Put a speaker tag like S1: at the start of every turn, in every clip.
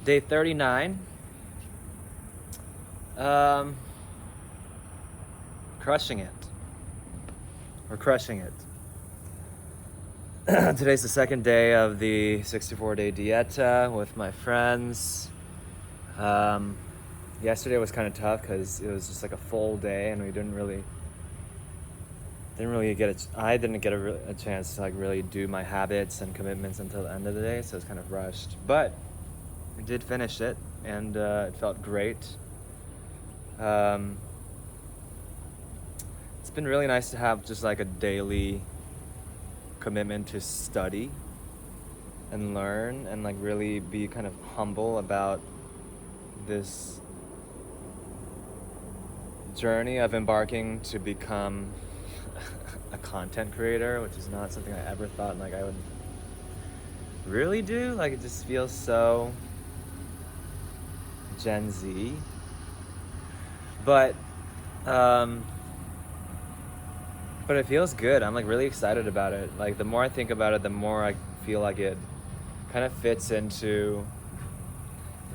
S1: Day 39. Um, Crushing it. We're crushing it. Today's the second day of the 64-day Dieta with my friends. Yesterday was kind of tough because it was just like a full day, and we didn't really get I didn't get a chance to like really do my habits and commitments until the end of the day, so it was kind of rushed. But I did finish it, and it felt great. Um, it's been really nice to have just like a daily commitment to study and learn and like really be kind of humble about this journey of embarking to become a content creator, which is not something I ever thought like I would really do. Like, it just feels so Gen Z. But it feels good. I'm like really excited about it. Like, the more I think about it, the more I feel like it kind of fits into,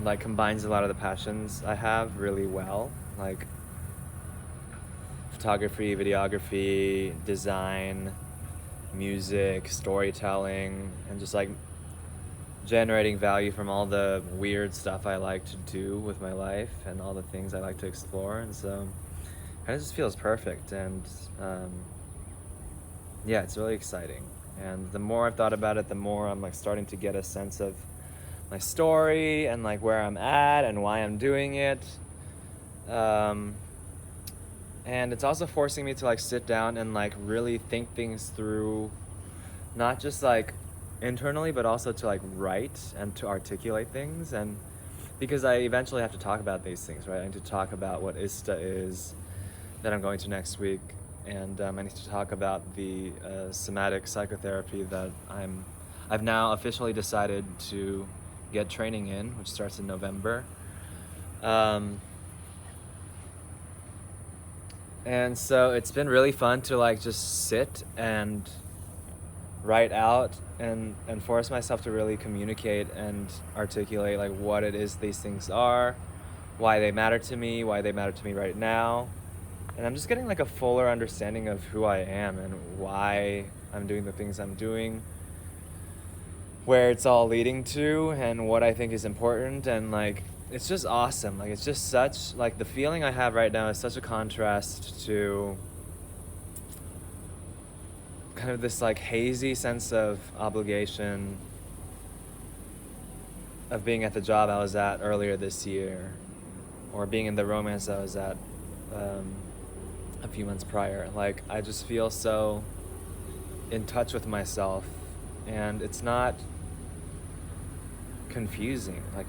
S1: like, combines a lot of the passions I have really well, like photography, videography, design, music, storytelling, and just like generating value from all the weird stuff I like to do with my life and all the things I like to explore. And so it kind of just feels perfect. And yeah, it's really exciting. And the more I've thought about it, the more I'm like starting to get a sense of my story and like where I'm at and why I'm doing it. And it's also forcing me to like sit down and like really think things through, not just like internally, but also to like write and to articulate things. And because I eventually have to talk about these things, right? I need to talk about what ISTA is that I'm going to next week. And I need to talk about the somatic psychotherapy that I've now officially decided to get training in, which starts in November. And so it's been really fun to like just sit and write out and force myself to really communicate and articulate like what it is these things are, why they matter to me right now. And I'm just getting like a fuller understanding of who I am and why I'm doing the things I'm doing, where it's all leading to, and what I think is important. And like, it's just awesome. Like, it's just such like the feeling I have right now is such a contrast to kind of this like hazy sense of obligation of being at the job I was at earlier this year, or being in the romance I was at a few months prior. Like, I just feel so in touch with myself, and it's not confusing. Like,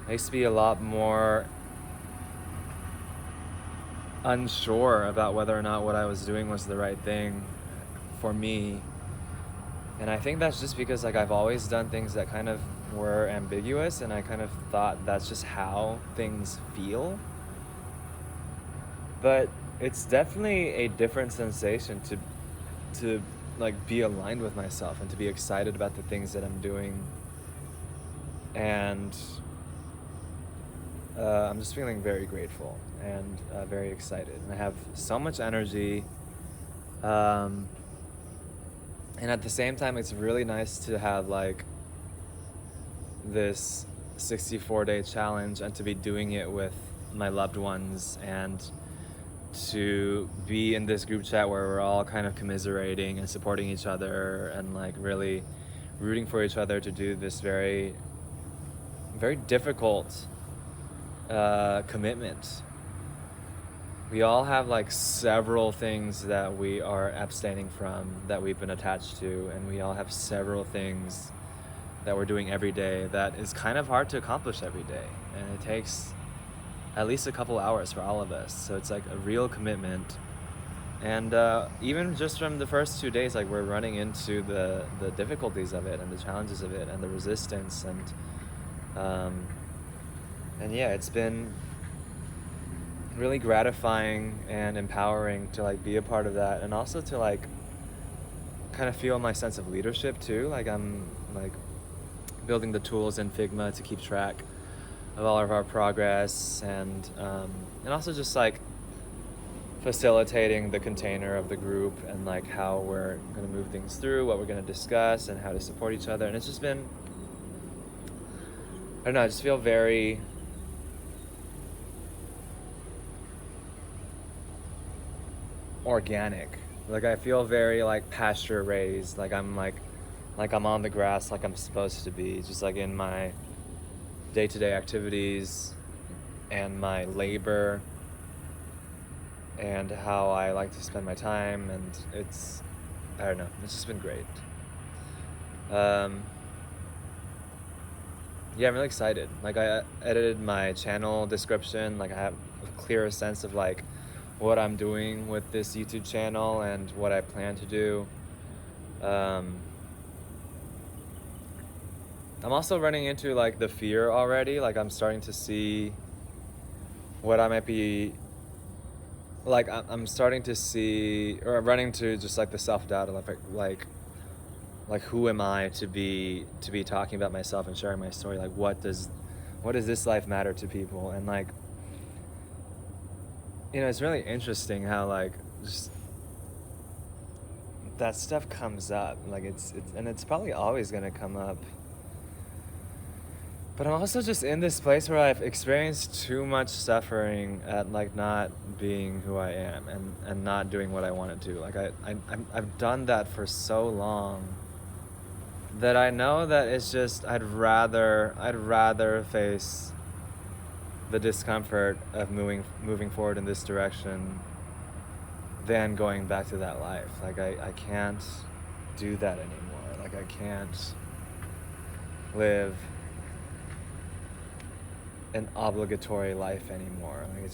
S1: I used to be a lot more unsure about whether or not what I was doing was the right thing for me. And I think that's just because like I've always done things that kind of were ambiguous, and I kind of thought that's just how things feel. But it's definitely a different sensation to like be aligned with myself and to be excited about the things that I'm doing. And I'm just feeling very grateful and very excited. And I have so much energy. And at the same time, it's really nice to have like this 64-day challenge and to be doing it with my loved ones, and to be in this group chat where we're all kind of commiserating and supporting each other and like really rooting for each other to do this very, very difficult commitment. We all have like several things that we are abstaining from, that we've been attached to, and we all have several things that we're doing every day that is kind of hard to accomplish every day, and it takes at least a couple hours for all of us. So it's like a real commitment. And even just from the first 2 days, like, we're running into the difficulties of it and the challenges of it and the resistance, and yeah, it's been really gratifying and empowering to like be a part of that, and also to like kind of feel my sense of leadership too. Like, I'm like building the tools in Figma to keep track of all of our progress, and also just like facilitating the container of the group and like how we're going to move things through, what we're going to discuss, and how to support each other. And it's just been, I don't know, I just feel very organic. Like I feel very like pasture raised. Like I'm on the grass like I'm supposed to be, just like in my day-to-day activities and my labor and how I like to spend my time. And it's, I don't know, it's just been great. Yeah, I'm really excited. Like I edited my channel description. Like I have a clearer sense of like what I'm doing with this YouTube channel and what I plan to do. I'm also running into like the fear already. Like I'm starting to see what I might be, like I'm starting to see, or I'm running to just like the self-doubt of like who am I to be talking about myself and sharing my story? Like what does this life matter to people? And like, you know, it's really interesting how like just that stuff comes up. Like it's and it's probably always gonna come up. But I'm also just in this place where I've experienced too much suffering at like not being who I am and not doing what I want to do. Like I've done that for so long that I know that it's just I'd rather face the discomfort of moving forward in this direction than going back to that life. Like I can't do that anymore. Like I can't live an obligatory life anymore. Like it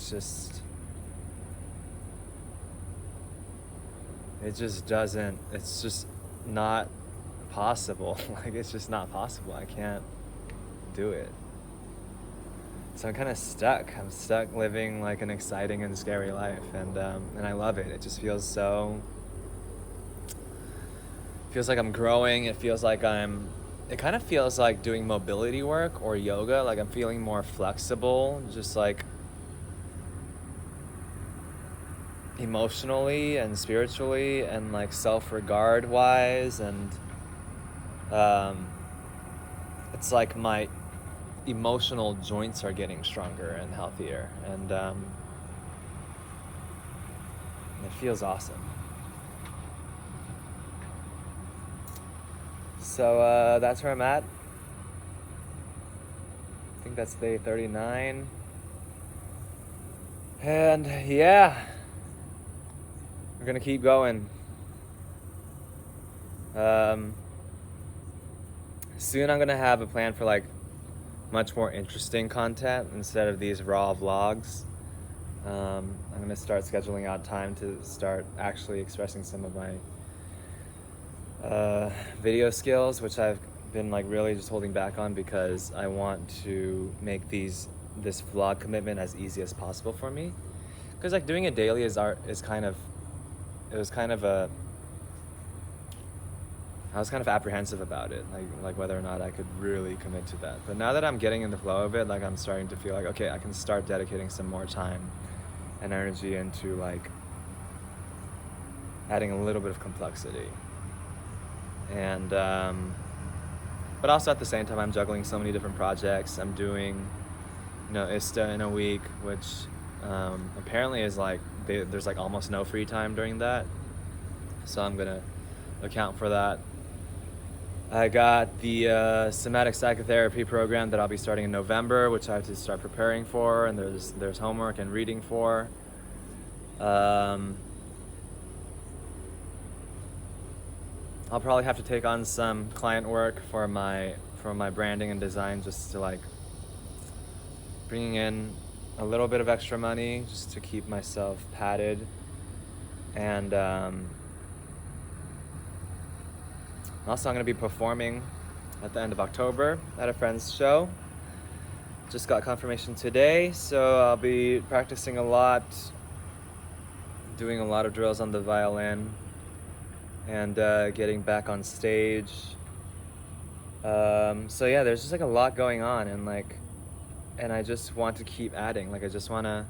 S1: just doesn't, it's just not possible. Like it's just not possible. I can't do it. So I'm kind of stuck. I'm stuck living like an exciting and scary life, and I love it. It just feels like I'm growing. It kind of feels like doing mobility work or yoga. Like I'm feeling more flexible, just like emotionally and spiritually and like self-regard wise. And it's like my emotional joints are getting stronger and healthier, and it feels awesome. So that's where I'm at. I think that's day 39. And yeah, we're gonna keep going. Soon I'm gonna have a plan for like much more interesting content instead of these raw vlogs. I'm gonna start scheduling out time to start actually expressing some of my video skills, which I've been like really just holding back on because I want to make this vlog commitment as easy as possible for me. Because like doing it daily I was kind of apprehensive about it, like whether or not I could really commit to that. But now that I'm getting in the flow of it, like I'm starting to feel like, okay, I can start dedicating some more time and energy into like adding a little bit of complexity. And but also at the same time, I'm juggling so many different projects. I'm doing, ISTA in a week, which apparently is like there's like almost no free time during that, so I'm gonna account for that. I got the somatic psychotherapy program that I'll be starting in November, which I have to start preparing for, and there's homework and reading for. I'll probably have to take on some client work for my branding and design, just to like bringing in a little bit of extra money just to keep myself padded. And also I'm going to be performing at the end of October at a friend's show. Just got confirmation today, so I'll be practicing a lot, doing a lot of drills on the violin, and getting back on stage So yeah, there's just like a lot going on, and I just want to keep adding. Like I just want to,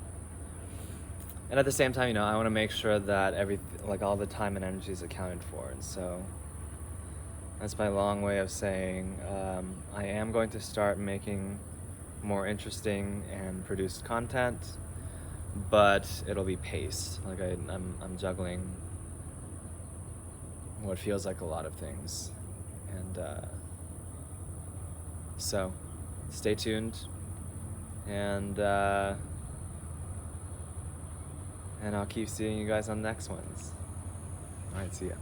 S1: and at the same time, I want to make sure that like all the time and energy is accounted for. And so that's my long way of saying I am going to start making more interesting and produced content, but it'll be paced. Like I'm juggling what feels like a lot of things, and so stay tuned, and and I'll keep seeing you guys on the next ones. All right, see ya.